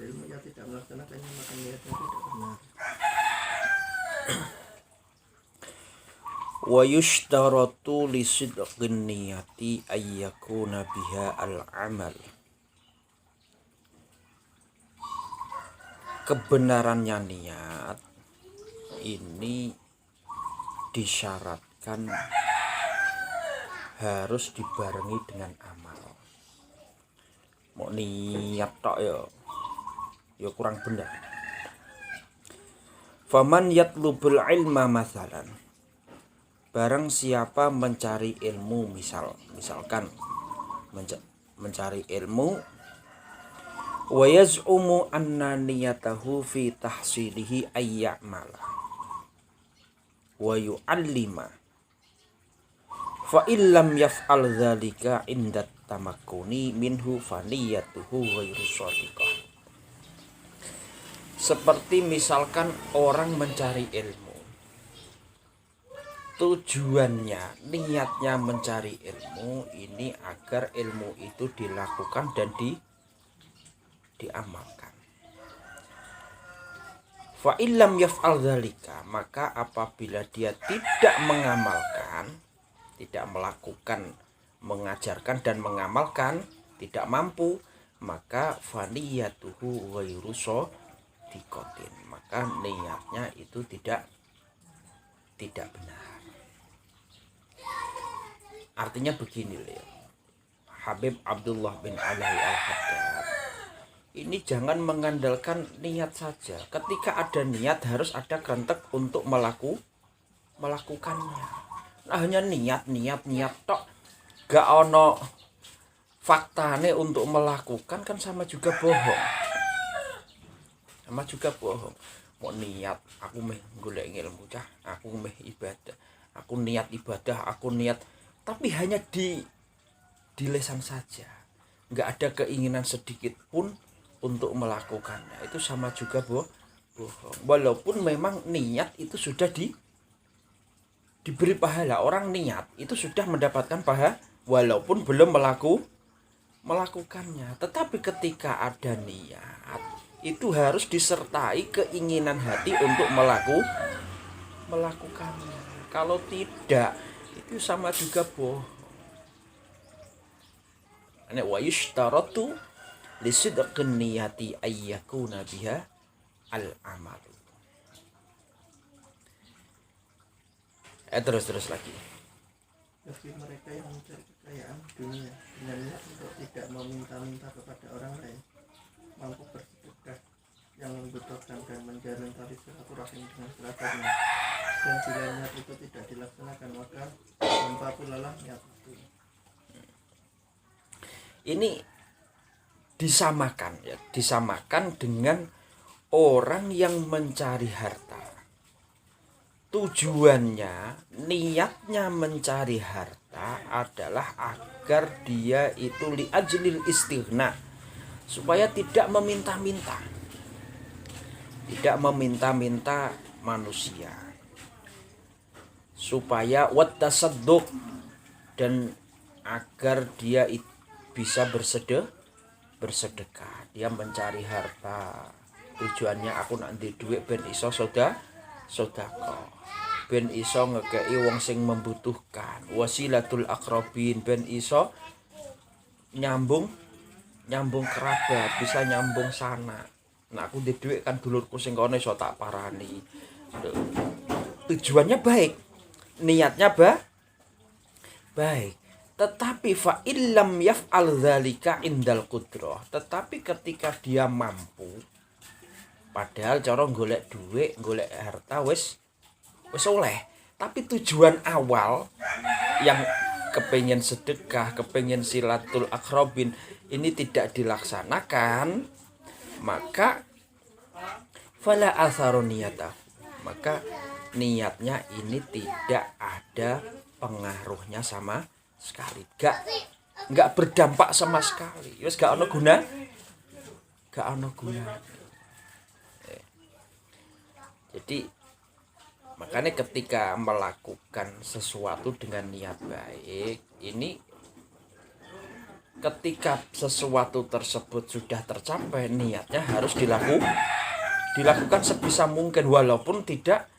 berilmu yang tidak melaksanakannya, maka niatnya tidak benar. Wa yushtaratu li sidqin niyati ayyakuna biha al-amal. Kebenarannya niat ini disyaratkan harus dibarengi dengan amal. Mau niat tok ya kurang benar. Faman yatlubul ilma masalan, barang siapa mencari ilmu, misalkan mencari ilmu, wa yaz'umu anna niyatahu fi tahsilihi ayya'mala wa yu'allima, fa illam yaf'al dzalika inda tamakkuni minhu fa niyatuhu ghairu shadiqah. Seperti misalkan orang mencari ilmu, tujuannya, niatnya mencari ilmu ini agar ilmu itu dilakukan dan diamalkan. Fa illam yaf'al dzalika, maka apabila dia tidak mengamalkan, tidak melakukan, mengajarkan dan mengamalkan, tidak mampu, maka faniyatuhu ghairu shadiqatin, maka niatnya itu tidak benar. Artinya begini loh, Habib Abdullah bin Alawi Al-Haddad ini jangan mengandalkan niat saja. Ketika ada niat harus ada kerentek untuk melakukannya. Nah, hanya niat tok, gak ono faktane untuk melakukan, kan sama juga bohong. Mau niat aku meh golek ilmu cah, aku meh ibadah, aku niat ibadah, aku niat, tapi hanya di lisan saja, nggak ada keinginan sedikit pun untuk melakukannya, itu sama juga bohong. Walaupun memang niat itu sudah diberi pahala, orang niat itu sudah mendapatkan pahala walaupun belum melakukannya, tetapi ketika ada niat itu harus disertai keinginan hati untuk melakukannya. Kalau tidak, itu sama juga bohong. Wa yushtaratu li sidqin niyati ayyakuna biha al-amal. Terus lagi. Bagi mereka yang mencari kekayaan dunia dengan niat untuk tidak meminta-minta kepada orang lain, mampu bersedekah yang membutuhkan dan menjalin tali silaturahim dengan kerabatnya, dan bila niat itu tidak dilaksanakan, maka tanpa pulalah niat itu. Ini disamakan dengan orang yang mencari harta. Tujuannya, niatnya mencari harta adalah agar dia itu li ajlil istighna, supaya tidak meminta-minta manusia, supaya wattasadduq, dan agar dia bisa bersedekah. Dia mencari harta, tujuannya aku nak ndek dhuwit ben iso sedekah, ben iso ngekei wong sing membutuhkan, wasilatul aqrabin, ben iso nyambung kerabat, bisa nyambung sana. Nah, aku ndek dhuwit kan dulurku sing kono iso tak parani. Tujuannya baik, niatnya baik. Tetapi fa illam yaf'al dzalika indal qudrah, tetapi ketika dia mampu, padahal cara golek duit, golek harta wis oleh, tapi tujuan awal yang kepengen sedekah, kepengen silatul aqrabin ini tidak dilaksanakan, maka fala atharu niyatah, maka niatnya ini tidak ada pengaruhnya sama sekali, gak berdampak sama sekali, wis gak ono guna. Jadi makanya ketika melakukan sesuatu dengan niat baik, ini ketika sesuatu tersebut sudah tercapai, niatnya harus dilakukan sebisa mungkin, walaupun tidak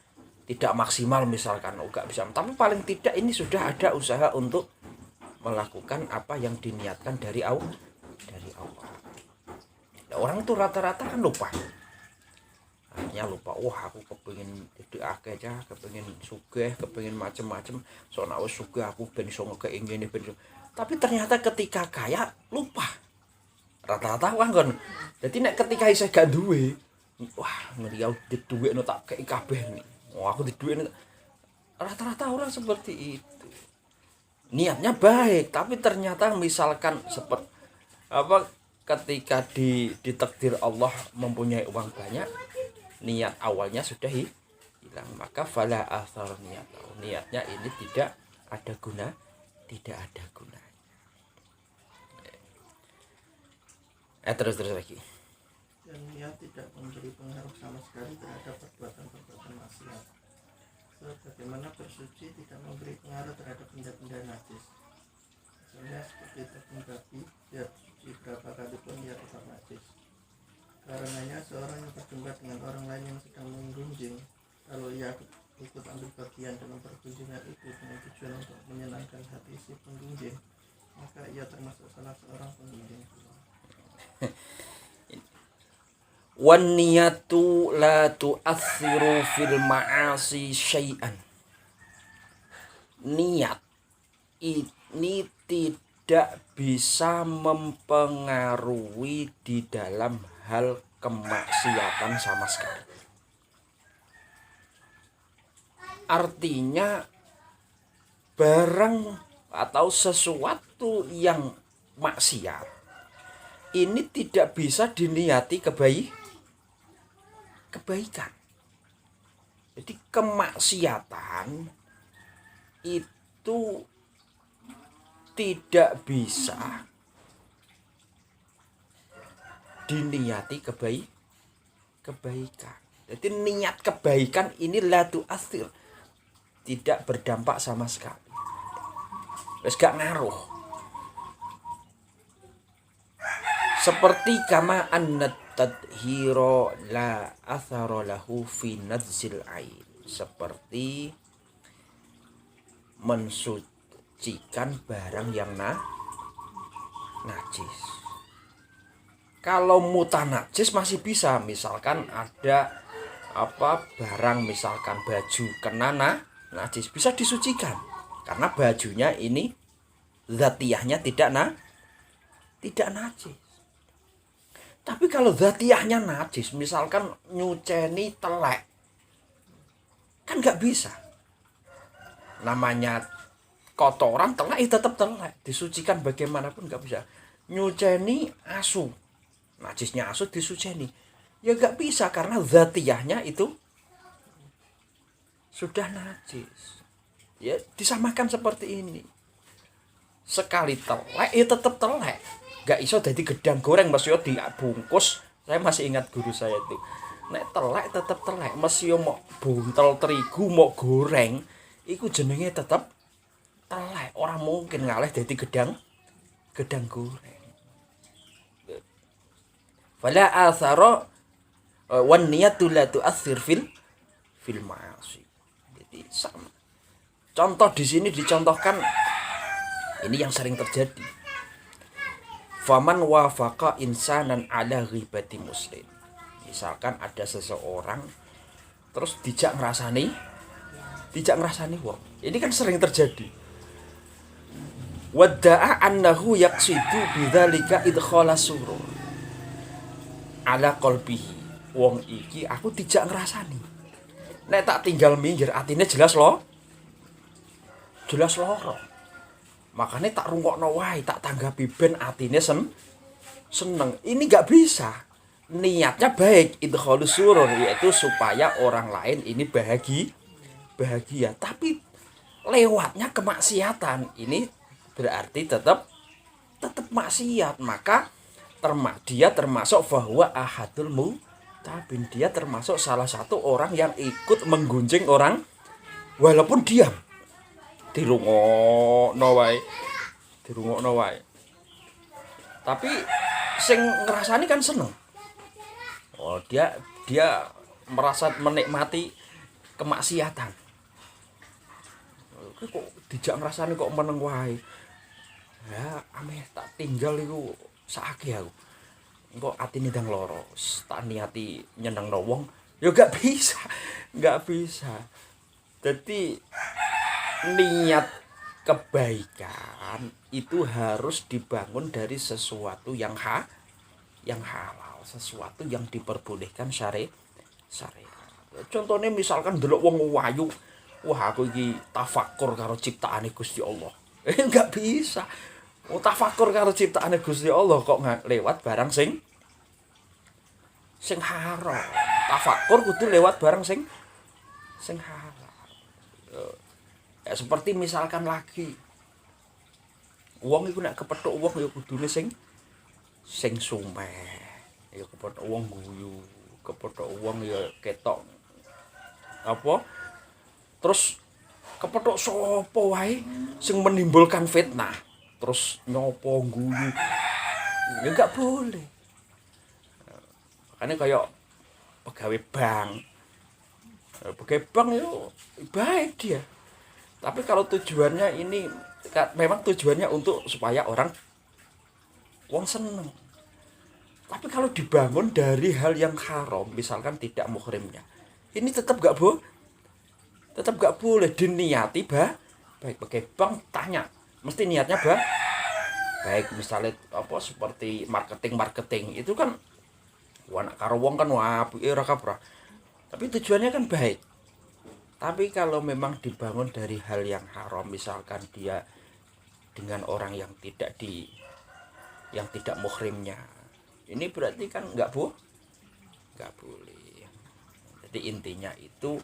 maksimal misalkan enggak bisa, tapi paling tidak ini sudah ada usaha untuk melakukan apa yang diniatkan dari Allah. Nah, orang itu rata-rata kan lupa. Akhirnya lupa, wah aku kepengin gede akeh aja, kepengin sugih, kepengin macem-macem, soalnya wis sugih aku ben iso ngekeki ngene ben. Tapi ternyata ketika kaya lupa. Rata-rata wah kan. Jadi nek ketika isih gak duwe, wah ngeliau di duwe no tak kei kabeh nih. Wah aku di duwe. Rata-rata orang seperti itu. Niatnya baik, tapi ternyata misalkan seperti apa ketika ditakdir Allah mempunyai uang banyak, niat awalnya sudah hilang, maka fala athar niatnya ini tidak ada gunanya. Terus lagi. Dan niat tidak memberi pengaruh sama sekali terhadap perbuatan-perbuatan maksiat. Sebagaimana bersuci tidak memberi pengaruh terhadap benda-benda najis. Misalnya seperti daging babi, biar suci berapa kali pun dia tetap najis. Karenanya seorang yang berjumpa dengan orang lain yang sedang menggunjing, kalau ia ikut ambil bagian dalam pergunjingan itu dengan tujuan untuk menyenangkan hati si penggunjing, maka ia termasuk salah seorang penggunjing pula. Wan niyatu la tu'athiru fil ma'asi syai'an. Niat ini tidak bisa mempengaruhi di dalam hal kemaksiatan sama sekali. Artinya barang atau sesuatu yang maksiat ini tidak bisa diniati kebaikan. Jadi kemaksiatan itu tidak bisa diniati kebaikan. Jadi niat kebaikan ini la tu'athir, tidak berdampak sama sekali. Wis gak ngaruh. Seperti kama annat tadhiro la athara lahu fi nadzil ain, seperti mensucikan barang yang najis. Kalau mutanajis masih bisa, misalkan ada apa barang, misalkan baju kena najis, bisa disucikan karena bajunya ini zatiyahnya tidak najis. Tapi kalau zatiyahnya najis, misalkan nyuceni telek, kan nggak bisa. Namanya kotoran telek tetap telek, disucikan bagaimanapun nggak bisa. Nyuceni asu, najisnya asu disuceni, ya nggak bisa karena zatiyahnya itu sudah najis. Ya disamakan seperti ini. Sekali telek, ya tetap telek. Gak iso jadi gedang goreng, maksudnya dibungkus. Saya masih ingat guru saya itu, nek telek tetep telek, maksudnya mau buntel terigu mau goreng iku jenenge tetep telek, orang mungkin ngalih jadi gedang goreng. Fala athara wan niyatu la tu'athir fil ma'asi. Jadi sama. Contoh di sini dicontohkan ini yang sering terjadi. Faman wafaqa insanan ala ghibati muslim. Misalkan ada seseorang terus dijak ngrasani wong. Ini kan sering terjadi. Wadda'a annahu yaqsidu bidzalika idkhala surur ala qalbihi. Wong iki aku dijak ngrasani. Nek tak tinggal minggir atine jelas loro. Makanya tak rungokno wae, tak tanggapi ben atine seneng. Ini gak bisa. Niatnya baik, idkhalus surur, yaitu supaya orang lain ini bahagia. Tapi lewatnya kemaksiatan, ini berarti tetap maksiat. Maka dia termasuk bahwa ahadul mutabin, dia termasuk salah satu orang yang ikut menggunjing orang walaupun diam. Dirungokno wae. Tapi sing ngrasani kan seneng. Oh, dia merasa menikmati kemaksiatan. Kok dijak ngrasani kok meneng wae. Ya, ameh tak tinggal iku sakake aku. Engko atine ndang loro, tak niati nyenengno wong, ya gak bisa. Gak bisa. Jadi niat kebaikan itu harus dibangun dari sesuatu yang halal, sesuatu yang diperbolehkan syariat. Contohnya misalkan delok wong wayu, wah aku iki tafakur karo ciptaane Gusti Allah. Enggak bisa. Oh, tafakur karo ciptaane Gusti Allah kok lewat barang sing haram. Tafakur kudu lewat barang sing haram. Ya, seperti misalkan lagi wong iku nek kepethuk wong ya kudune sing sumeh. Ya kepethuk wong guyu, kepethuk wong ya ketok apa? Terus kepethuk sapa wae sing menimbulkan fitnah. Terus nyopo guyu. Ya enggak boleh. Makanya kayak pegawai bank. Pegawai bank itu baik dia. Tapi kalau tujuannya ini memang tujuannya untuk supaya wong seneng. Tapi kalau dibangun dari hal yang haram, misalkan tidak muhrimnya, ini tetap gak boleh diniati baik. Pakai bank tanya, mesti niatnya baik. Misalnya apa seperti marketing itu kan anak karo wong kan apike ora kaprah. Tapi tujuannya kan baik. Tapi kalau memang dibangun dari hal yang haram, misalkan dia dengan orang yang tidak muhrimnya, ini berarti kan nggak boleh. Jadi intinya itu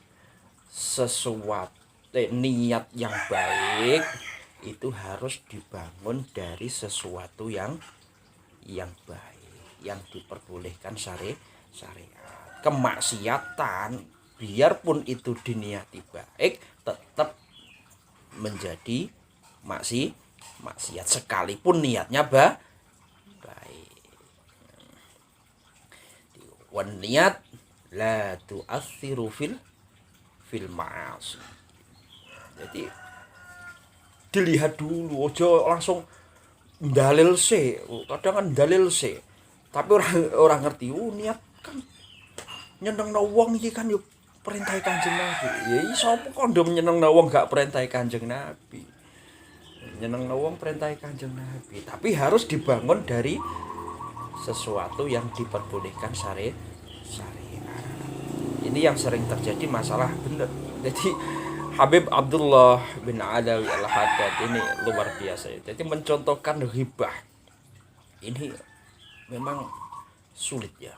sesuatu niat yang baik itu harus dibangun dari sesuatu yang baik, yang diperbolehkan syariat. Kemaksiatan biarpun itu diniati baik tetap menjadi maksiat sekalipun niatnya baik. Wan niat la tu'atsiru fil ma'asi. Jadi dilihat dulu, ojo langsung dalil se. Kadang kan dalil se. Tapi orang ngerti, niat kan nyenengno wong iki kan yo perintah Kanjeng Nabi. Ya sapa kondom nyenengno wong gak perintah Kanjeng Nabi. Nyenengno wong perintah Kanjeng Nabi, tapi harus dibangun dari sesuatu yang diperbolehkan syariat. Ini yang sering terjadi masalah bener. Jadi Habib Abdullah bin Adawi Al-Haddad ini luar biasa. Jadi mencontohkan ghibah ini memang sulit ya.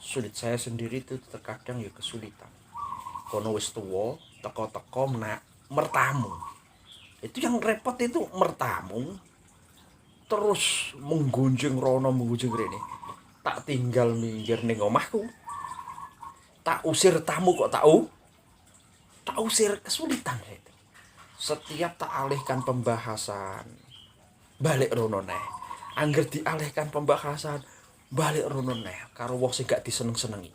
Sulit, saya sendiri itu terkadang ya kesulitan. Kono wis tuwa, teko-teko mertamu. Itu yang repot itu mertamu. Terus menggunjing rono menggunjing rene. Tak tinggal minggir ning omahku. Tak usir tamu kok tak usir, kesulitan itu. Setiap tak alihkan pembahasan balik rono neh. Angger dialihkan pembahasan balik rono neh karo wong sing gak diseneng-senengi.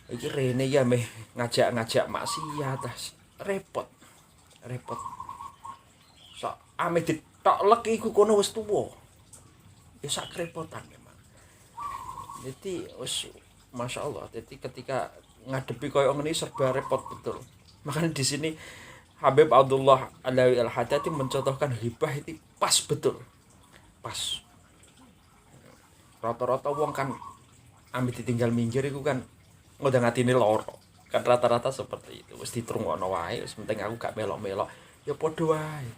Iki rene ya meh ngajak maksiat, repot. Sak ame ditok iku kono wis tuwa. Ya sak kerepotan memang. Jadi wis Masya Allah. Jadi ketika ngadepi koyo ngene serba repot betul. Makanya di sini Habib Abdullah Adawi Al-Haddad mencontohkan ghibah itu pas betul. Pas. Rata-rata wong kan ambil ditinggal minggir iku kan ngundang atine loro. Kan rata-rata seperti itu. Wis ditrungokno wae, wis penting aku gak melok-melok. Ya padha wae.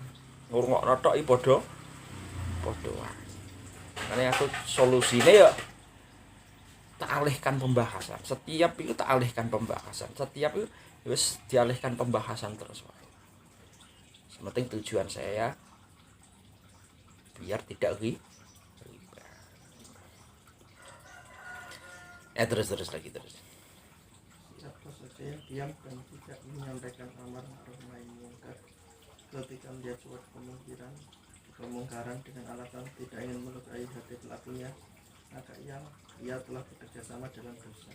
Ngurungokno tok iki padha wae. Makanya aku solusine ya tak alihkan pembahasan. Setiap itu tak alihkan pembahasan. Setiap itu wis dialihkan pembahasan terus wae. Sementing tujuan saya biar tidak riba. Terus lagi. Siapa saja yang diam dan tidak menyampaikan amar ma'ruf nahi munkar ketika melihat suatu kemungkinan kemungkaran dengan alasan tidak ingin melukai hati pelakunya, maka ia telah bekerja sama dalam dosa.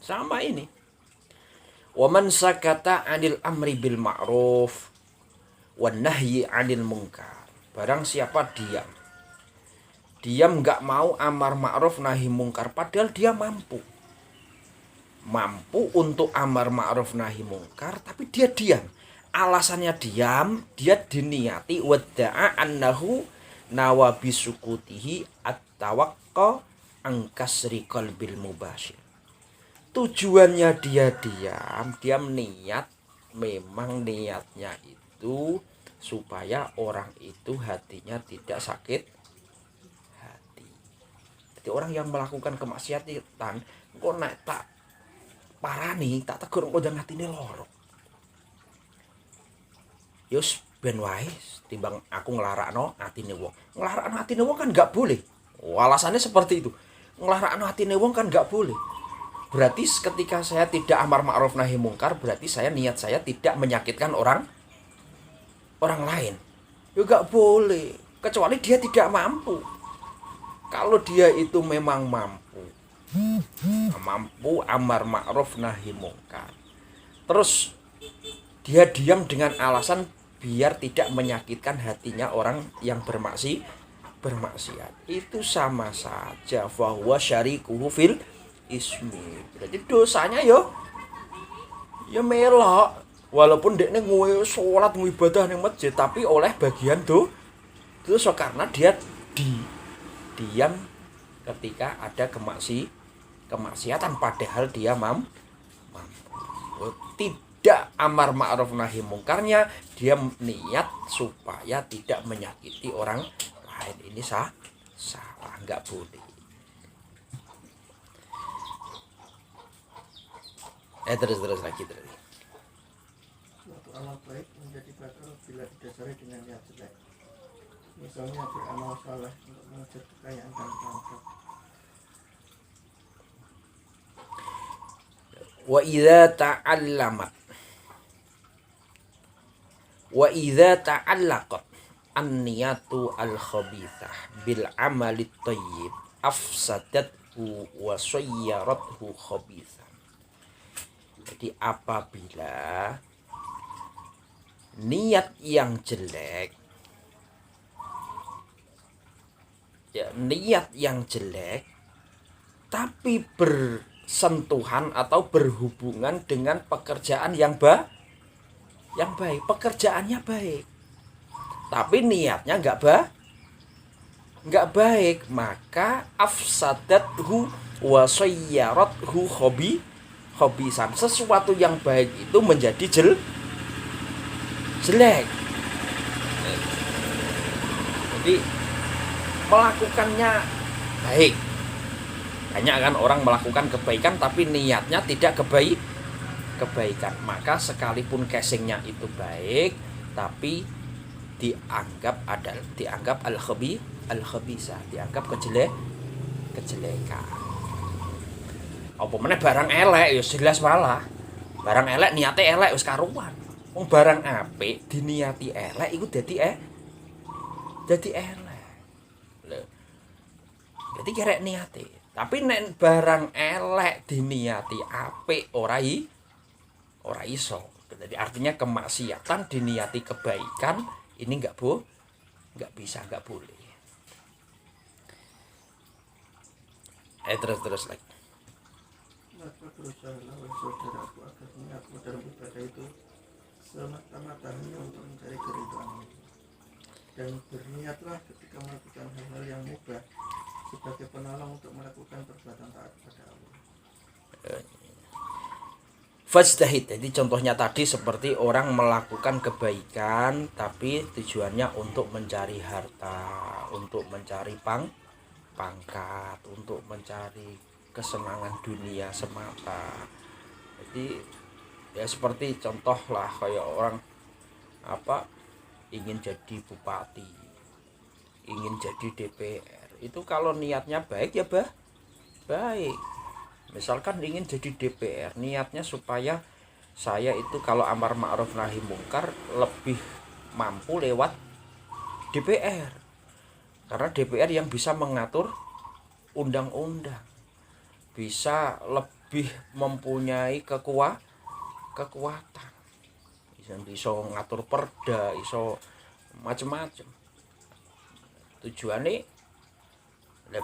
Sama ini. Wa man sakata 'anil amri bil ma'ruf wan nahyi 'anil munkar. Barang siapa diam nggak mau amar ma'ruf nahi mungkar, padahal dia mampu untuk amar ma'ruf nahi mungkar, tapi dia diam. Alasannya diam, dia diniati wadda'a annahu nawa bisukutihi at-tawaqqa angkasri qalbil mubashir. Tujuannya dia diam niat, memang niatnya itu supaya orang itu hatinya tidak sakit hati. Jadi orang yang melakukan kemaksiatan kok nek tak parani, tak tegur kok jangan hatine loro. Yus ben wae timbang aku nglarakno atine wong. Nglarakno atine wong kan enggak boleh. Alasannya seperti itu. Nglarakno atine wong kan enggak boleh. Berarti ketika saya tidak amar ma'ruf nahi mungkar, berarti niat saya tidak menyakitkan orang lain. Ya enggak boleh, kecuali dia tidak mampu. Kalau dia itu memang mampu amar ma'ruf nahi mungkar, terus dia diam dengan alasan biar tidak menyakitkan hatinya orang yang bermaksiat, itu sama saja fahuwa syarikuhu fil ismi. Berarti dosanya ya melok, walaupun dekne nguwe salat ibadah ning masjid, tapi oleh bagian dosa karena dia diam ketika ada kemaksiatan padahal dia mampu. Tidak amar ma'ruf nahi mungkarnya, dia niat supaya tidak menyakiti orang lain. Ini salah, enggak boleh. Terus lagi. Suatu amal baik menjadi batal bila didasari dengan niat jelek. Misalnya beramal saleh untuk mengejar kekayaan dan pangkat. Wa idza ta'allaqat an-niyatu al-khabithah bil amali thayyib afsadathu wa sayyarathu khabithan. Jadi apabila niat yang jelek tapi bersentuhan atau berhubungan dengan pekerjaan yang baik, pekerjaannya baik, tapi niatnya enggak baik, maka afsadathu wa sayyarathu khabisan. Sesuatu yang baik itu menjadi jelek. Jadi melakukannya baik. Banyak kan orang melakukan kebaikan tapi niatnya tidak kebaikan. Maka sekalipun casingnya itu baik, tapi dianggap al-khabisa, dianggap kejelekan. Apa meneh barang elek ya jelas malah. Barang elek niate elek wis karuan. Wong barang apik diniati elek iku dadi elek. Lho. Dadi kerek niate. Tapi nek barang elek diniati apik ora iso. Jadi artinya kemaksiatan diniati kebaikan ini enggak bisa, enggak boleh. Terus lagi. Maka berusahalah oleh saudaraku agar niatmu dalam ibadah itu semata-mata hanya untuk mencari keridhaan, dan berniatlah ketika melakukan hal-hal yang mubah sebagai penolong untuk melakukan perbuatan taat kepada Allah. Fajtahid. Jadi contohnya tadi seperti orang melakukan kebaikan tapi tujuannya untuk mencari harta, untuk mencari pangkat, untuk mencari kesenangan dunia semata. Jadi ya seperti contoh lah kayak orang ingin jadi bupati, ingin jadi DPR. Itu kalau niatnya baik ya baik. Misalkan ingin jadi DPR, niatnya supaya saya itu kalau amar ma'ruf nahi mungkar lebih mampu lewat DPR. Karena DPR yang bisa mengatur undang-undang, bisa lebih mempunyai kekuatan, bisa ngatur perda, iso macam-macam. Tujuannya,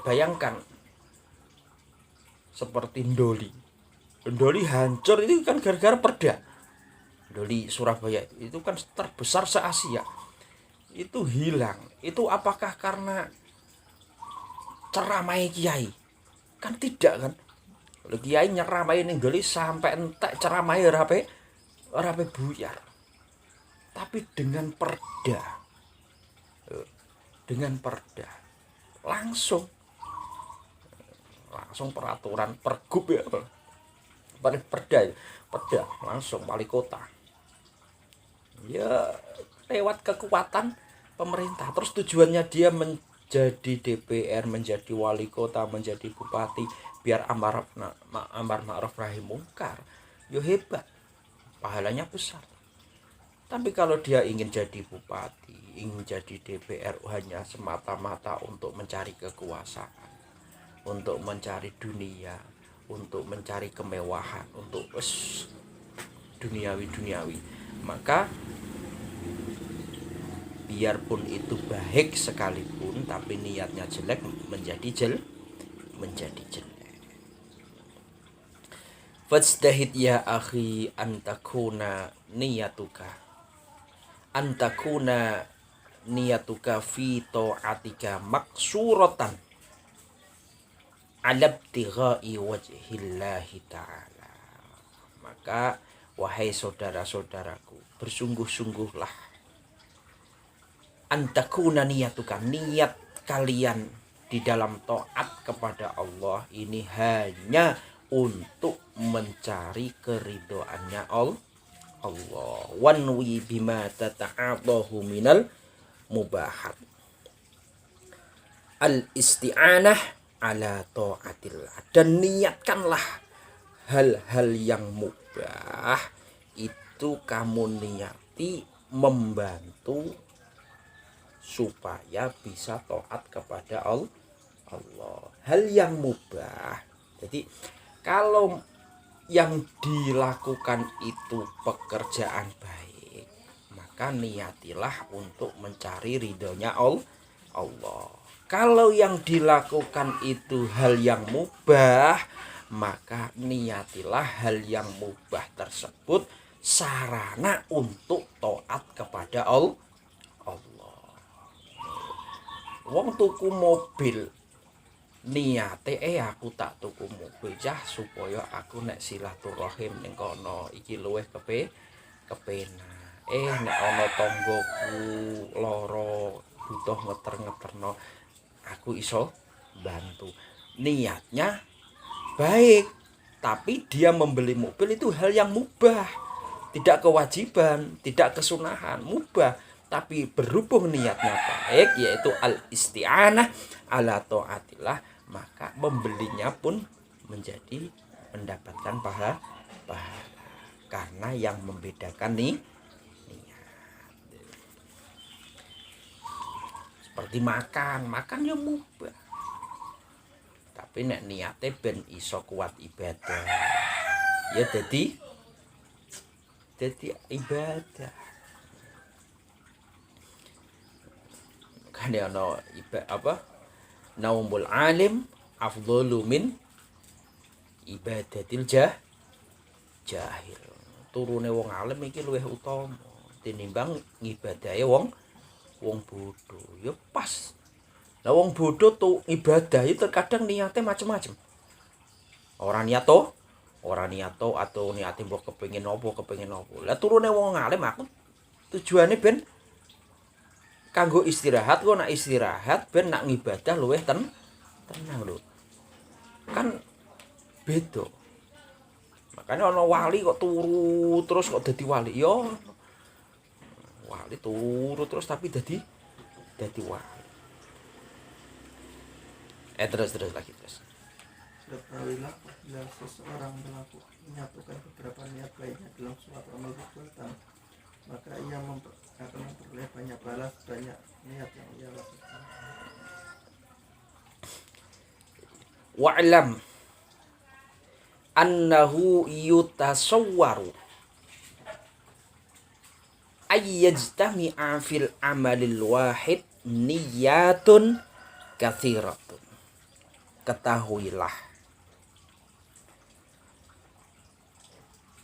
bayangkan seperti Ndoli hancur itu kan gara-gara perda. Ndoli Surabaya itu kan terbesar se-Asia, itu hilang. Itu apakah karena ceramah kiai? Kan tidak kan. Kalau kiai nyeramai ning Ndoli sampai entek ceramah rape buyar. Tapi dengan perda langsung peraturan pergub ya, perda langsung wali kota ya, lewat kekuatan pemerintah. Terus tujuannya dia menjadi DPR, menjadi wali kota, menjadi bupati biar amar ma'ruf nahi mungkar. Yo hebat, pahalanya besar. Tapi kalau dia ingin jadi bupati, ingin jadi DPR hanya semata-mata untuk mencari kekuasaan, untuk mencari dunia, untuk mencari kemewahan, untuk duniawi, maka biarpun itu baik sekalipun, tapi niatnya jelek, menjadi jelek. Fajtahid ya akhi antakuna niyatuka fi ta'atika maksuratan alabtighai wajhillahi ta'ala. Maka wahai saudara-saudaraku, bersungguh-sungguhlah antakuna niyatuka, niat kalian di dalam taat kepada Allah ini hanya untuk mencari keridhoannya Allah. Wanwi bima tata'adahu minal mubahat al isti'anah ala ta'atillah, dan niatkanlah hal-hal yang mubah itu kamu niati membantu supaya bisa taat kepada Allah. Hal yang mubah. Jadi kalau yang dilakukan itu pekerjaan baik, maka niatilah untuk mencari ridhonya Allah. Kalau yang dilakukan itu hal yang mubah, maka niatilah hal yang mubah tersebut sarana untuk taat kepada Allah. Wong tuku mobil, niate aku tak tuku mobil cah supaya aku nek silaturahim ning kono iki luwih kepenak. Nek ana tanggoku lara butuh ngeter-ngeterno, aku iso bantu. Niatnya baik, tapi dia membeli mobil itu hal yang mubah, tidak kewajiban, tidak kesunahan, mubah. Tapi berhubung niatnya baik, yaitu al-isti'anah ala ta'atillah, maka membelinya pun menjadi mendapatkan pahala. Karena yang membedakan niat. Seperti makan ya mubah, tapi nek niate ben iso kuat ibadah, ya jadi ibadah. Kan ana naumul alim afdhalu min ibadatil jahil. Turune wong alim iki luwih utama tinimbang ngibadahe wong bodoh. Ya pas. Lah wong bodoh tuh ibadah itu terkadang niate macam-macam. Ora niat atau niate mbok kepengin apa. Lah turune wong alim aku tujuane ben kanggo istirahat, kok nak istirahat ben nak ngibadah luwih tenang lho. Kan beda. Makanya ana wali kok turu terus kok dadi wali. Yo wali turu terus tapi dadi wali. Terus lagi. Ketahuilah apabila seseorang menyatukan beberapa niat baiknya dalam suatu amal perbuatan, maka ia akan memperoleh banyak balas banyak niat yang ia lakukan. Wa'lam annahu yutasawwaru ayyajtami'a fil amalil wahid niyatun katsiratun. Ketahuilah,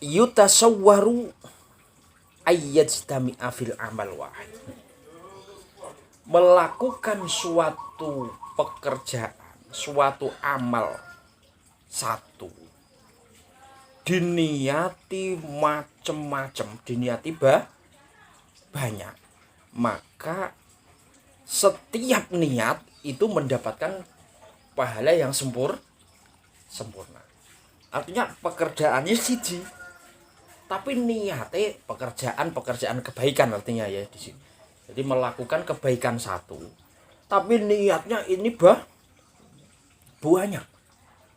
yutasawwaru ayyajtami'a fil amal wahid, melakukan suatu pekerjaan, suatu amal satu, diniati macem-macem, diniati banyak, maka setiap niat itu mendapatkan pahala yang sempurna. Artinya pekerjaannya siji, tapi niatnya pekerjaan kebaikan artinya ya di sini. Jadi melakukan kebaikan satu, tapi niatnya ini banyak.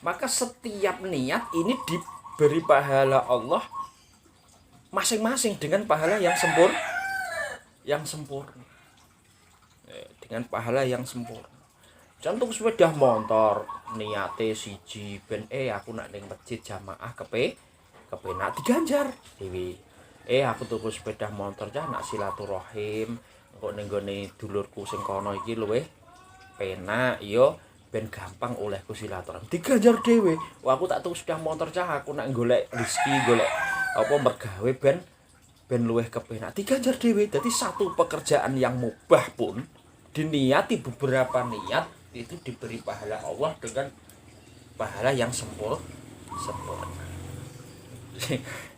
Maka setiap niat ini diberi pahala Allah masing-masing dengan pahala yang sempurna. Dengan pahala yang sempurna. Contoh sepeda motor, niate siji ben aku nak ning masjid jamaah kepenak diganjar dewi. Aku tuku sepeda motor cah nak silaturahim kok ning gone dulurku sing kono iki luwih penak ya ben gampang olehku silaturahim. Diganjar dhewe. Wah aku tak tuku sepeda motor cah aku nak golek rezeki, golek apa mergawe ben luwih kepenak. Diganjar dhewe. Dadi satu pekerjaan yang mubah pun diniati beberapa niat itu diberi pahala Allah dengan pahala yang sempurna.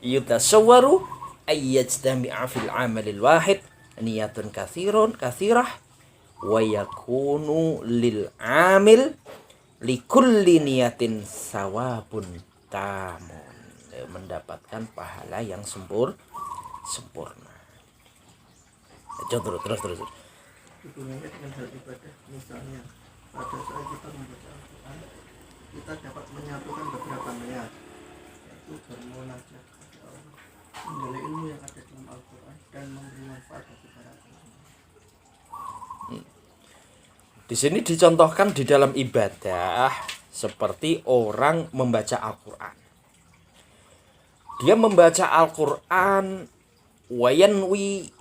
Yutasawwaru ayyajtami'a fil amalil wahid niyatun katsirah wa yakunu lil amil likulli niyatin sawabun tamun, mendapatkan pahala yang sempurna. Terus. Hubungannya dengan hal ibadah, misalnya pada saat kita membaca Al-Quran, kita dapat menyatukan beberapa niat, yaitu bermunajat kepada Allah, menggali ilmu yang ada dalam Al-Quran dan memberi manfaat bagi para pendengar. Di sini dicontohkan di dalam ibadah seperti orang membaca Al-Quran. Dia membaca Al-Quran wayanwi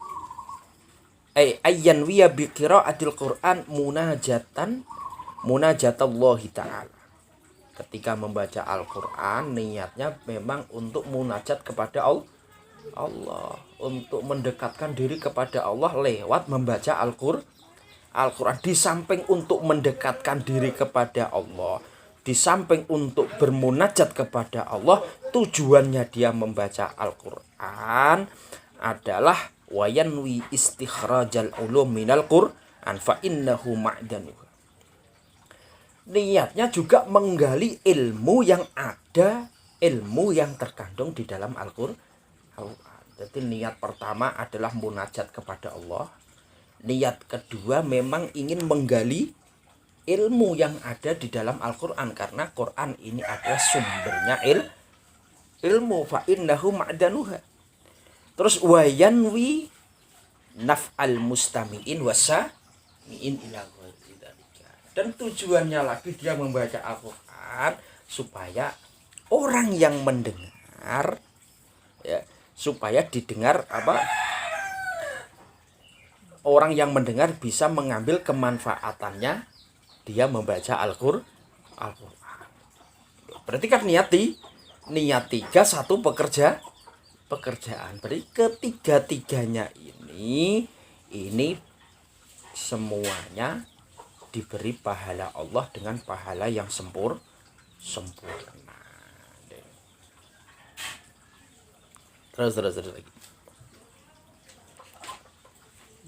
ayyanwiya bi qiraatil Qur'an munajatallahi ta'ala. Ketika membaca Al-Qur'an niatnya memang untuk munajat kepada Allah, untuk mendekatkan diri kepada Allah lewat membaca Al-Qur'an. Di samping untuk mendekatkan diri kepada Allah, di samping untuk bermunajat kepada Allah, tujuannya dia membaca Al-Qur'an adalah wayanwi istikhrajal ulum minal Qur'an fa innahu ma'danuh. Niatnya juga menggali ilmu yang ada, ilmu yang terkandung di dalam Al-Qur'an. Jadi niat pertama adalah munajat kepada Allah. Niat kedua memang ingin menggali ilmu yang ada di dalam Al-Qur'an, karena Qur'an ini adalah sumbernya ilmu fa innahu ma'danuha. Terus wayanwi naf'al mustami'in wasami'in ila ghairi dzalika. Dan tujuannya lagi dia membaca Al-Qur'an supaya orang yang mendengar ya, supaya didengar orang yang mendengar bisa mengambil kemanfaatannya dia membaca Al-Qur'an. Berarti kan niat tiga, satu pekerjaan. Berarti ketiga-tiganya ini semuanya diberi pahala Allah dengan pahala yang sempurna. Terus lagi.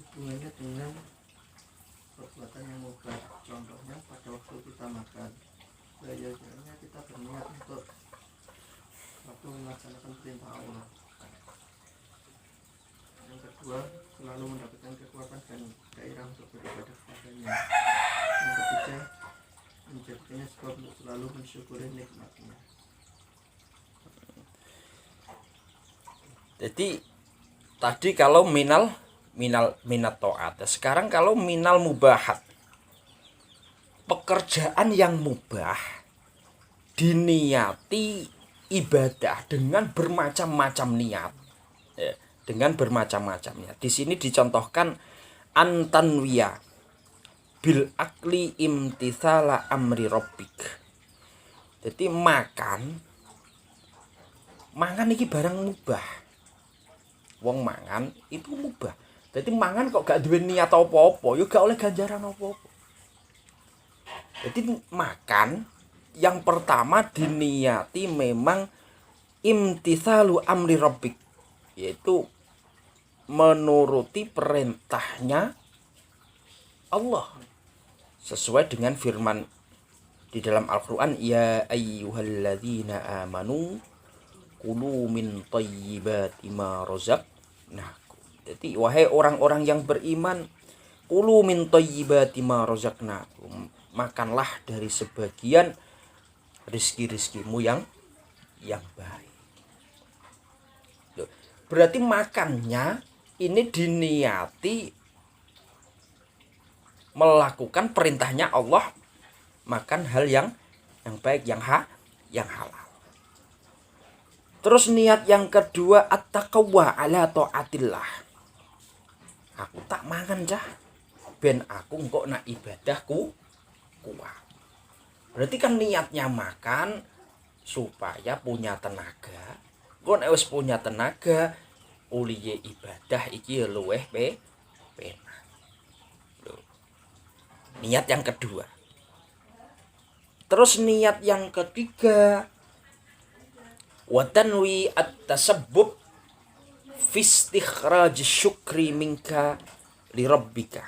Hubungannya dengan perbuatan yang mubah, contohnya pada waktu kita makan, biasanya kita berniat untuk waktu melaksanakan perintah Allah. Yang kedua, selalu mendapatkan kekuatan dan gairah untuk beribadah kepadanya. Yang ketiga, menjadikannya sebab untuk selalu mensyukuri nikmatnya. Jadi tadi kalau minat taat. Sekarang kalau minal mubahat. Pekerjaan yang mubah diniati ibadah dengan bermacam-macam niat. Ya, dengan bermacam-macam niat. Di sini dicontohkan antanwiya bil akli imtithala amri rabbik. Jadi mangan iki barang mubah. Wong mangan itu mubah. Jadi mangan kok gak duwe niat apa-apa, ya gak oleh ganjaran apa-apa. Jadi makan yang pertama diniati memang imtithalu amri rabbik, yaitu menuruti perintahnya Allah sesuai dengan firman di dalam Al-Qur'an, ya ayyuhalladzina amanu kulu min thayyibati ma razaqnakum. Jadi wahai orang-orang yang beriman, kulu min thayyibati ma razaqnakum, makanlah dari sebagian rizki-rizkimu yang baik. Berarti makannya ini diniati melakukan perintahnya Allah, makan hal yang baik, yang halal. Terus niat yang kedua at-taqwa ala taatillah. Aku tak mangan cah ben aku engko nak ibadahku kuat. Berarti kan niatnya makan supaya punya tenaga. Kon wis punya tenaga, uliye ibadah iki luweh penak. Niat yang kedua. Terus niat yang ketiga, wa tanwi at-tasabbub fi istikhraj syukri minka li rabbika.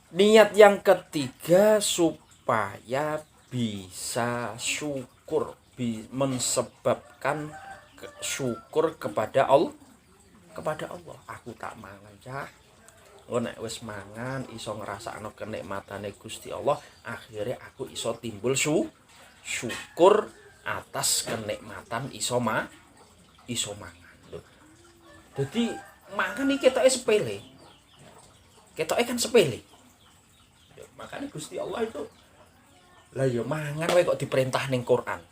Niat yang ketiga supaya bisa syukur, mensebabkan syukur kepada Allah. Aku tak mangan cah. Nek wis mangan iso ngrasakno kenikmatane Gusti Allah, akhirnya aku iso timbul syukur atas kenikmatan iso mangan. Lho. Jadi mangan iki ketoke sepele. Ketoke kan sepele. Makanya Gusti Allah itu lah ya mangan wae kok diperintah ning Quran.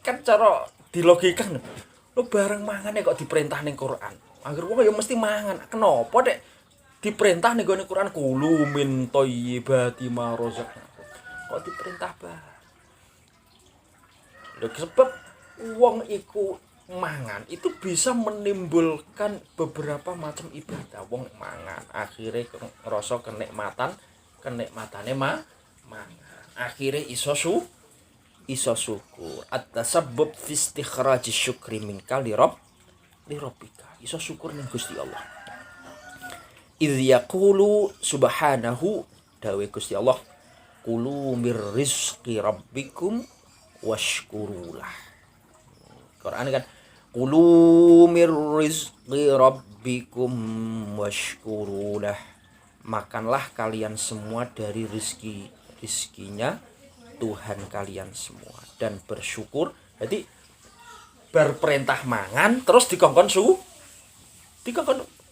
Kan cara dilogikan lo bareng mangan kok diperintah ning Quran. Angger wong ya mesti mangan. Kenapa dek diperintah ning Quran kulu min thayyibati ma razaqnakum. Kok diperintah bareng. Lho sebab wong iku mangan itu bisa menimbulkan beberapa macam ibadah. Wong mangan akhirnya ngerasa kenikmatane mangan. Akhirnya iso syukur. At-tasabbub fi istikhraj syukri minka li rabbika. Iso syukur ning Gusti Allah. Idz yaqulu subhanahu, dawe Gusti Allah, kulu mir rizqi rabbikum washkurulah. Quran kan kulu mir rizqi rabbikum washkurulah. Makanlah kalian semua dari rizkinya Tuhan kalian semua dan bersyukur. Jadi berperintah mangan terus dikongkon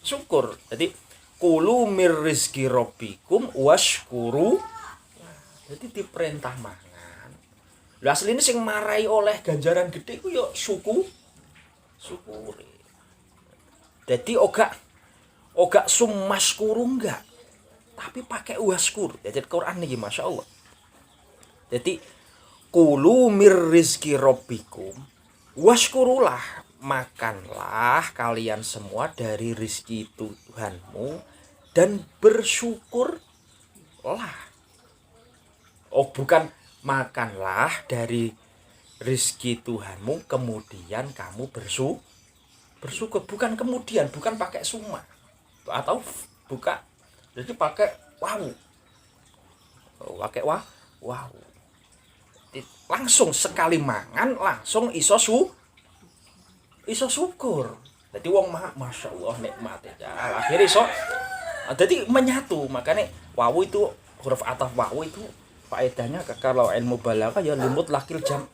syukur. Jadi kulu mir rizqi rabbikum washkuru. Jadi diperintah mangan. Lah asline sing marai oleh ganjaran gede ku yo syukuri. Jadi oga sumaskuru enggak. Tapi pakai waskur. Jadi Quran ini Masya Allah. Jadi kulu mir rizki rabbikum waskurulah, makanlah kalian semua dari rizki Tuhanmu dan bersyukurlah. Oh bukan makanlah dari rizki Tuhanmu kemudian kamu bersyukur. Bukan kemudian, bukan pakai summa atau buka. Jadi pakai wow. Langsung sekali mangan langsung iso syukur. Jadi wong Masya Allah nikmat ya. Akhirnya iso. Jadi menyatu. Makanya wawu itu huruf ataf wawu itu faedahnya kalau ilmu balaghah ya limut lakil jam.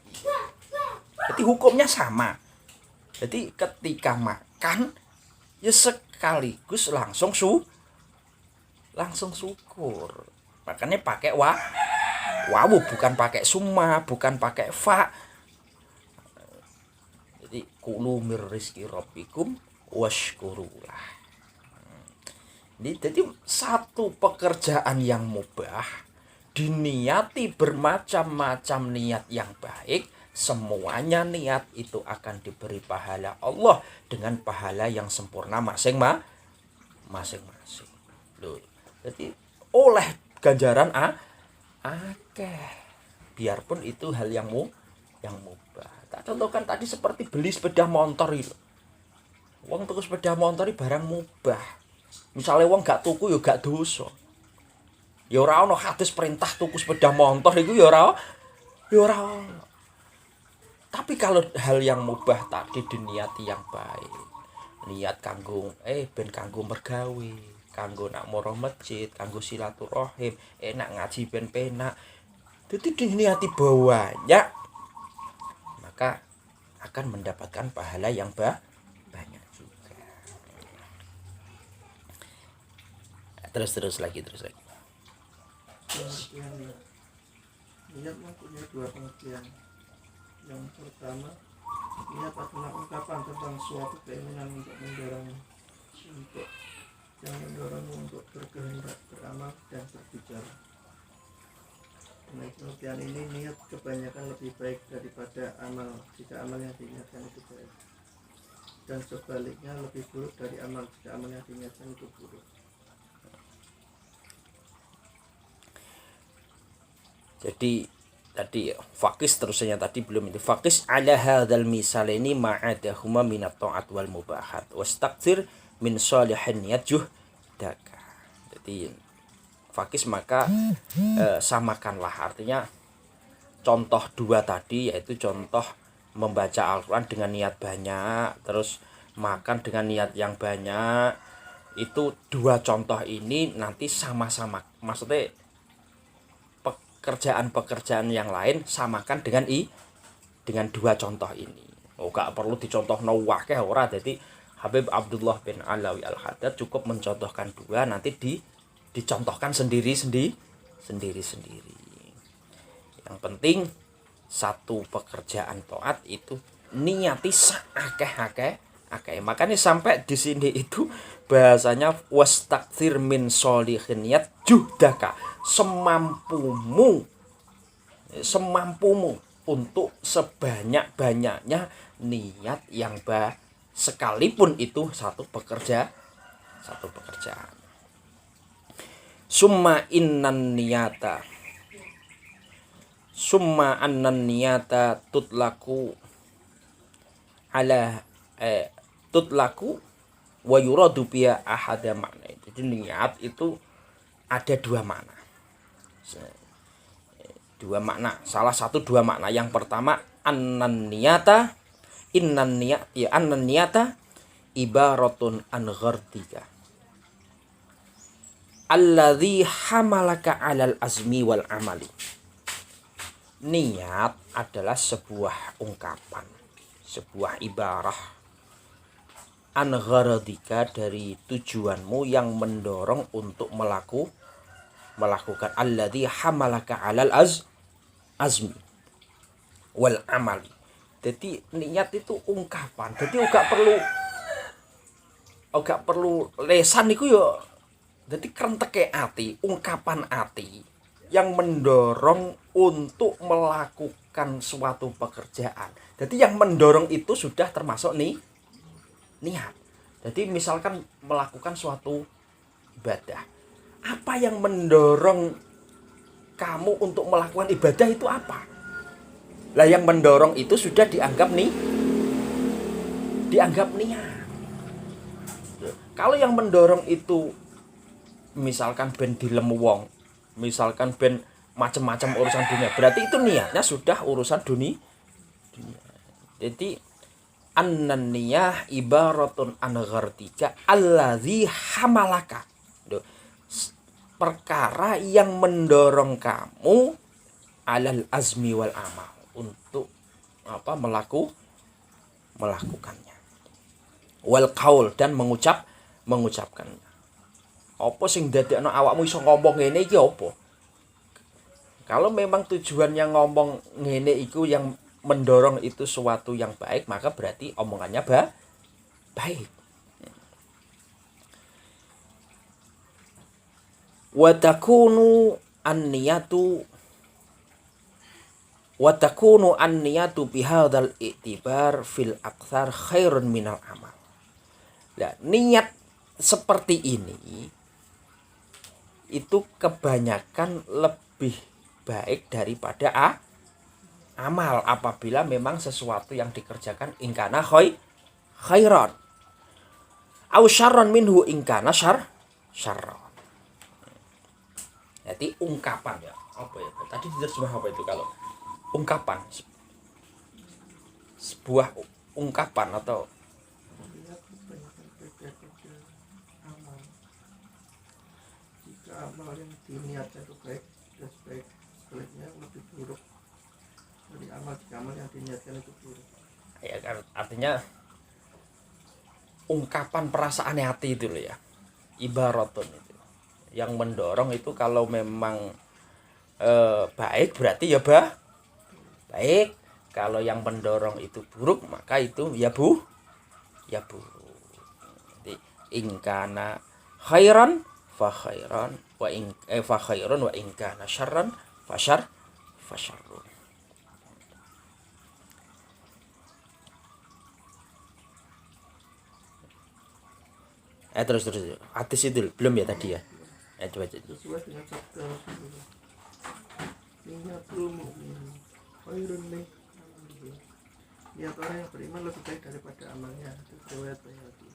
Jadi hukumnya sama. Jadi ketika makan ya sekaligus langsung syukur. Makanya pakai wawu, bukan pakai summa, bukan pakai fa. Jadi kulu mir rizki rabbikum washkurulah. Jadi satu pekerjaan yang mubah diniati bermacam-macam niat yang baik, semuanya niat itu akan diberi pahala Allah dengan pahala yang sempurna masing-masing. Loh, jadi oleh ganjaran akeh. Biarpun itu hal yang mubah. Tak contohkan tadi seperti beli sepeda motor itu. Wong tuku sepeda motor barang mubah. Misalnya wong gak tuku ya gak dosa. Ya ora ono hadis perintah tuku sepeda motor iku ya ora ono. Tapi kalau hal yang mubah tadi diniati yang baik. Niat kanggo ben kanggo mergawe, kanggo nak moro masjid, kanggo silaturahim, enak ngaji ben penak. Jadi diniati banyak, maka akan mendapatkan pahala yang banyak juga. Terus lagi. Pengertian niat. Niat mempunyai dua pengertian. Yang pertama, niat adalah ungkapan tentang suatu keinginan untuk mendorong untuk berkehendak, beramal dan berbicara. Dengan pengertian ini, niat kebanyakan lebih baik daripada amal jika amal yang diniatkan itu baik, dan sebaliknya lebih buruk dari amal jika amal yang diniatkan itu buruk. Jadi tadi fakis terusnya tadi belum itu. Fakis ala hadzal misal ini ma'adahuma minat ta'at wal mubahat wastakthir min shalihin niyat juhdaka. Jadi fakis maka samakanlah, artinya contoh dua tadi, yaitu contoh membaca Al-Quran dengan niat banyak, terus makan dengan niat yang banyak. Itu dua contoh ini nanti sama-sama, maksudnya pekerjaan-pekerjaan yang lain samakan dengan dua contoh ini. Gak perlu dicontoh wakeh ora. Jadi Habib Abdullah bin Alawi Al-Haddad cukup mencontohkan dua, nanti dicontohkan sendiri. Yang penting satu pekerjaan taat itu niati akeh. Makanya sampai di sini itu bahasanya wastakthir min sholihin niyat juhdaka, semampumu untuk sebanyak-banyaknya niat yang sekalipun itu satu pekerjaan. Summa annan niyata tutlaku ala tutlaku wa yuradu biya ahada makna. Jadi niat itu ada dua makna. Salah satu dua makna. Yang pertama annan niyata ibaratun an ghardika alladhi hamalaka alal azmi wal amali. Niat adalah sebuah ungkapan, sebuah ibarah an ghardika, dari tujuanmu yang mendorong untuk melakukan alladhi hamalaka alal azmi wal amali. Jadi niat itu ungkapan. Jadi enggak perlu lesan iku yo. Jadi krenteke ati, ungkapan ati yang mendorong untuk melakukan suatu pekerjaan. Jadi yang mendorong itu sudah termasuk niat. Jadi misalkan melakukan suatu ibadah, apa yang mendorong kamu untuk melakukan ibadah itu apa? Lah yang mendorong itu sudah dianggap niat. Kalau yang mendorong itu misalkan ben dilemu wong, misalkan ben macam-macam urusan dunia, berarti itu niatnya sudah urusan dunia. Jadi annan niyah ibaratun an ghardika allazi hamalaka. Perkara yang mendorong kamu alal azmi wal amal, untuk melakukannya. Wal qaul, dan mengucapkannya. Apa sing dadekno awakmu iso ngomong ngene iki apa? Kalau memang tujuannya ngomong ngene iku yang mendorong itu suatu yang baik, maka berarti omongannya baik. Wa takunu an-niyatu bihadzal i'tibar fil aktsar khairun minal amal. Nah, niat seperti ini itu kebanyakan lebih baik daripada amal apabila memang sesuatu yang dikerjakan ingkana khairan au syarran minhu ingkana syarran. Jadi ungkapan ya, apa ya? Tadi diterjemah apa itu kalau ungkapan? Sebuah ungkapan atau Lihat kebanyakan beda-beda amal. Jika amal yang diniatkan itu baik dan sebaliknya lebih buruk dari amal, jika amal yang diniatkan itu buruk. ya kan, artinya ungkapan perasaan hati itu loh ya, ibaratun itu yang mendorong itu kalau memang baik berarti ya baik, kalau yang mendorong itu buruk maka itu ya buruk. Jadi ingkana khairan fa khairan wa fa khairun wa ingkana syarran fa syarrun. Terus hadis itu belum ya tadi ya. Coba Sesuai dengan sabda Rasulullah, niyatul mu'min khairun min amalihi. Niat orang yang beriman lebih baik daripada amalnya. Itu riwayat Baihaqi.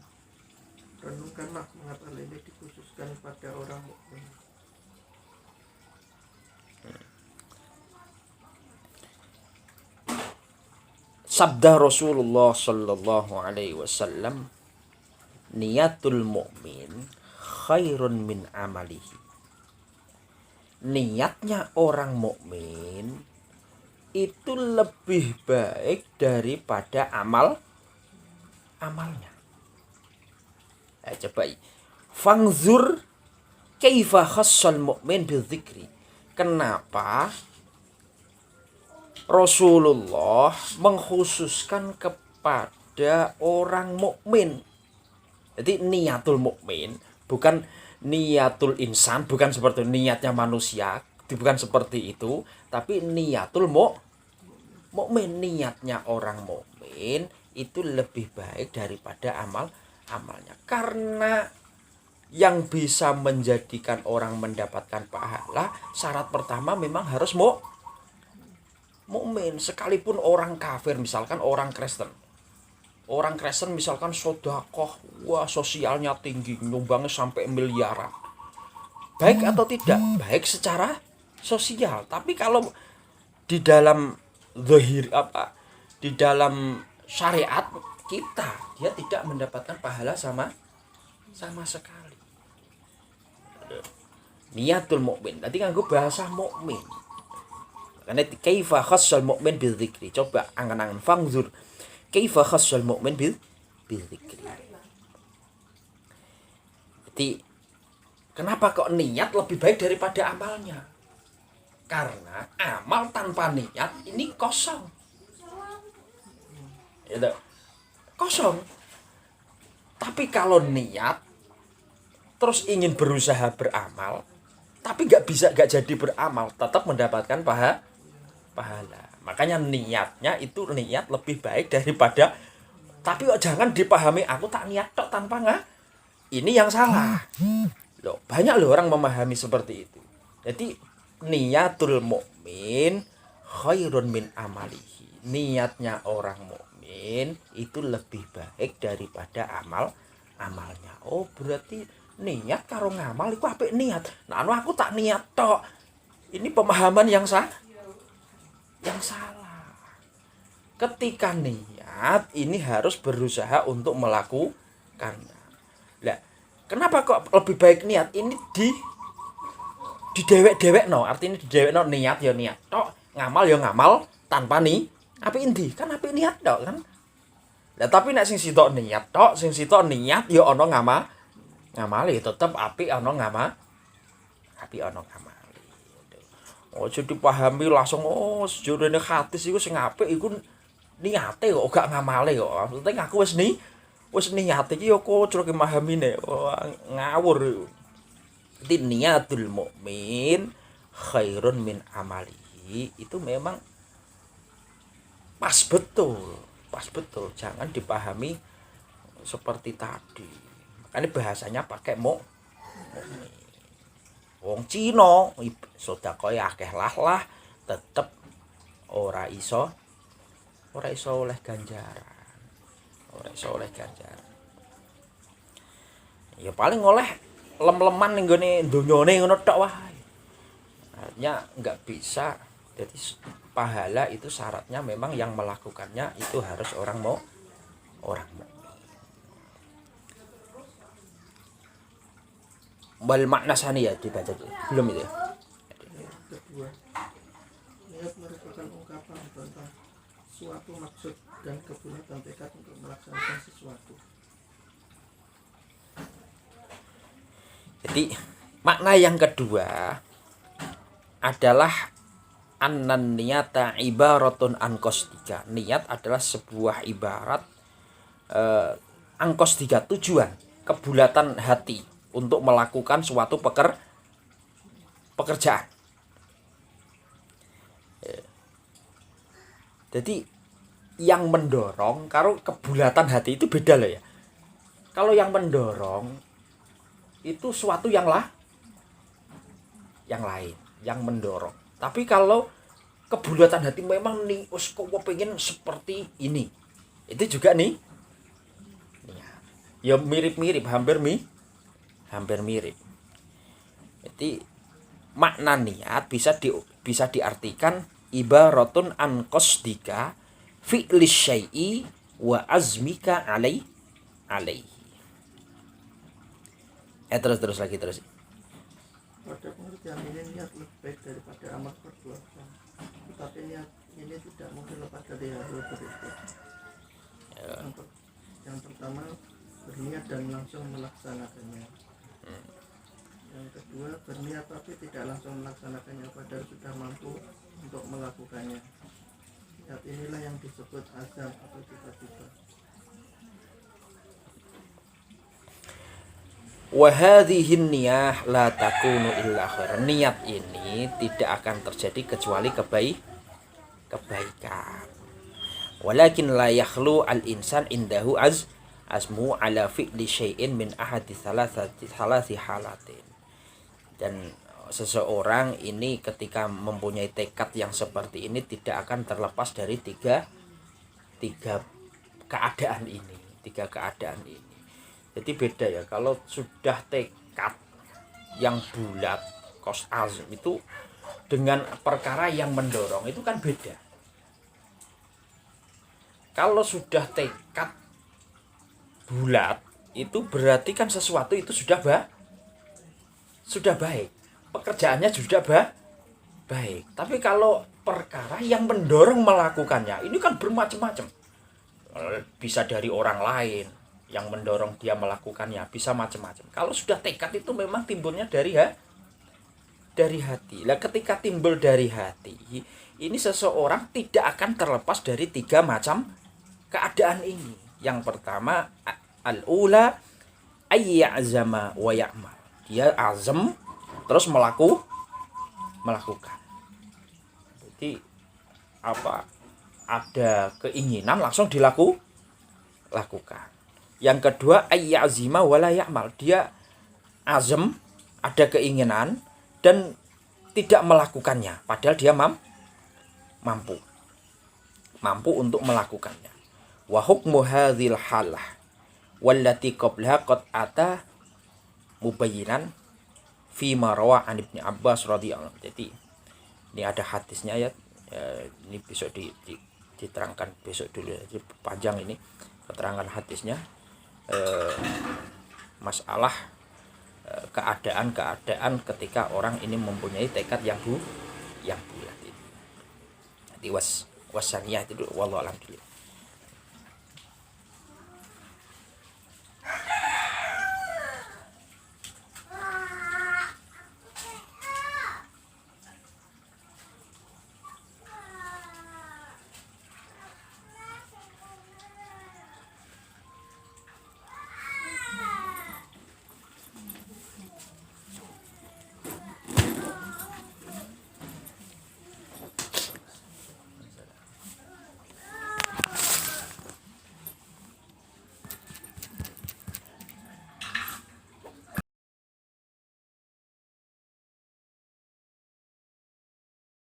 Renungkanlah mengapa hal ini dikhususkan pada orang mukmin. sabda Rasulullah sallallahu alaihi wasallam, niyatul mu'min khairun min amalihi. Niatnya orang mukmin itu lebih baik daripada amalnya. Coba fangzur kaifa khassal mu'min bidzikri. Kenapa Rasulullah mengkhususkan kepada orang mukmin? Jadi niatul mukmin bukan niatul insan, bukan seperti niatnya manusia, bukan seperti itu, tapi niatul mukmin, niatnya orang mukmin itu lebih baik daripada amalnya. Karena yang bisa menjadikan orang mendapatkan pahala, syarat pertama memang harus mukmin. Sekalipun orang kafir, misalkan orang Kristen. Orang Kristen misalkan sodakoh, wah sosialnya tinggi, nyumbangnya sampai miliaran. Baik atau tidak? Baik secara sosial. Tapi kalau di dalam di dalam syariat kita, dia tidak mendapatkan pahala sama sekali. Niatul mukmin. Nanti nganggo bahasa mukmin. Karena kaifa khassal mu'min bidzikri. Coba angan-angan fangzur kaifa khassal mu'min bidzikri. Jadi kenapa kok niat lebih baik daripada amalnya? Karena amal tanpa niat ini kosong. Itu kosong. Tapi kalau niat terus ingin berusaha beramal, tapi gak jadi beramal, tetap mendapatkan pahala. Makanya niatnya itu niat lebih baik daripada, tapi kok jangan dipahami aku tak niat tok tanpa nggak. Ini yang salah. Loh, banyak loh orang memahami seperti itu. Jadi niatul mukmin khairun min amalihi. Niatnya orang mukmin itu lebih baik daripada amalnya. Oh, berarti niat karo ngamal iku apik niat. Nah, aku tak niat tok. Ini pemahaman yang salah. Ketika niat ini harus berusaha untuk melakukannya. Lah, kenapa kok lebih baik niat ini di dewek no, artinya di dewek no, niat ya niat tok, ngamal ya ngamal tanpa nih. Apa inti? Kan apa niat tok kan? Lah tapi nek sing sitok niat tok, sing sitok niat ya ana ngamali tetep apik ana apik ana ngamali. Ojo dipahami langsung sejurene hadis iku sing apik iku niate kok gak ngamale kok. Maksudnya aku wis niat iki ya kocro ki mahamine. Ngawur. Jadi niatul mukmin khairun min amalihi itu memang pas betul, jangan dipahami seperti tadi. Makanya bahasanya pakai wong Cina sedekah akeh lah tetep ora iso oleh ganjaran. Ya paling oleh lem-leman ning gone donyane ngono tok wae. Artinya enggak bisa. Jadi pahala itu syaratnya memang yang melakukannya itu harus orang mukmin. Bal makna saniyah dibaca dulu. Belum itu ya. Yang kedua, niat merupakan ungkapan tentang suatu maksud dan kebulatan tekad untuk melaksanakan sesuatu. Jadi makna yang kedua adalah annan niyata ibaratun an qasdika. Niat adalah sebuah ibarat an qasdika, tujuan, kebulatan hati untuk melakukan suatu pekerjaan. Jadi yang mendorong karo kebulatan hati itu beda loh ya. Kalau yang mendorong itu suatu yang lain, yang mendorong. Tapi kalau kebulatan hati memang nih, kok pengen seperti ini, itu juga nih, ya mirip-mirip, hampir mirip. Jadi makna niat bisa diartikan ibaratun an qasdika fi'li syai'i wa azmika alaihi. Terus lagi. Pada pengertian ini niat lebih baik daripada amal perbuatan, tetapi niat ini tidak mungkin lepas dari hal berikut. Yang pertama, berniat dan langsung melaksanakannya. Yang kedua, berniat tapi tidak langsung melaksanakannya padahal sudah mampu untuk melakukannya. Niat inilah yang disebut azam atau cita-cita. Wa hadhihi niyah la takunu illa khair. Niat ini tidak akan terjadi kecuali kebaikan. Walakin la yakhlu al-insan indahu azmu ala fi'li syai'in min ahadi thalathi halatin. Dan seseorang ini ketika mempunyai tekad yang seperti ini tidak akan terlepas dari tiga keadaan ini. Jadi beda ya, kalau sudah tekad yang bulat, qasd azm itu dengan perkara yang mendorong itu kan beda. Kalau sudah tekad bulat itu berarti kan sesuatu itu sudah baik. Pekerjaannya sudah baik. Tapi kalau perkara yang mendorong melakukannya ini kan bermacam-macam. Bisa dari orang lain yang mendorong dia melakukannya, bisa macam-macam. Kalau sudah tekad itu memang timbulnya dari hati. Lah ketika timbul dari hati, ini seseorang tidak akan terlepas dari tiga macam keadaan ini. Yang pertama, al-ula ayya'zama wa ya'mal. Dia azam terus melakukan. Jadi ada keinginan langsung lakukan. Yang kedua, ayyazima wala ya'mal. Dia azam, ada keinginan dan tidak melakukannya padahal dia mampu untuk melakukannya. Wa hukmu hadzal halah wallati qablaha qad ata mubayyinan fi ma rawa an Ibnu Abbas radhiyallahu anhu. Jadi ini ada hadisnya ya. Ini besok diterangkan besok dulu. Jadi panjang ini keterangan hadisnya. Masalah keadaan ketika orang ini mempunyai tekad yang bulat itu. Jadi wasaniyah itu wallahu a'lam.